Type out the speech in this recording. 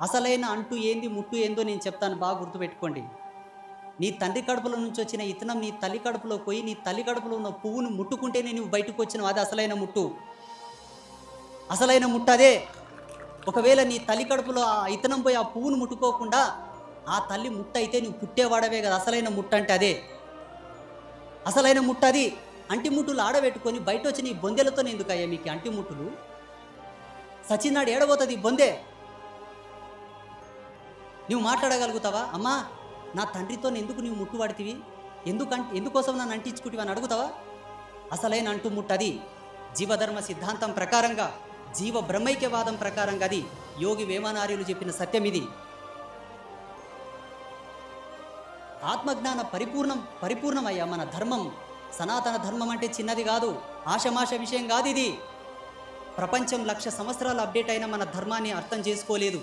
అసలైన అంటు ఏంది, ముట్టు ఏందో నేను చెప్తాను, బాగా గుర్తుపెట్టుకోండి. నీ తండ్రి కడుపులో నుంచి వచ్చిన ఇత్తనం నీ తల్లి కడుపులో పోయి, నీ తల్లి కడుపులో ఉన్న పువ్వును ముట్టుకుంటేనే నువ్వు బయటకు వచ్చినవు. అది అసలైన ముట్టు. అసలైన ముట్టు అదే. ఒకవేళ నీ తల్లి కడుపులో ఆ ఇత్తనం పోయి ఆ పువ్వును ముట్టుకోకుండా ఆ తల్లి ముట్ట అయితే నువ్వు పుట్టేవాడవే కదా. అసలైన ముట్ట అంటే అదే. అసలైన ముట్ట అది. అంటిముట్టులు ఆడబెట్టుకొని బయట వచ్చి నీ బొందెలతో ఎందుకయ్యా మీకు అంటిముట్టులు? సచిన్నాడు ఏడబోతుంది బొందే. నువ్వు మాట్లాడగలుగుతావా? అమ్మా, నా తండ్రితో ఎందుకు నువ్వు ముట్టువాడితివి, ఎందుకోసం నన్ను అంటించుకుంటివి అని అడుగుతావా? అసలైన అంటుముట్టు అది. జీవధర్మ సిద్ధాంతం ప్రకారంగా, జీవ బ్రహ్మైక్యవాదం ప్రకారంగా అది యోగి వేమనార్యులు చెప్పిన సత్యం ఇది. ఆత్మజ్ఞాన పరిపూర్ణమయ్యా మన ధర్మం. సనాతన ధర్మం అంటే చిన్నది కాదు, ఆషమాష విషయం కాదు ఇది. ప్రపంచం 1,00,000 సంవత్సరాలు అప్డేట్ అయిన మన ధర్మాన్ని అర్థం చేసుకోలేదు.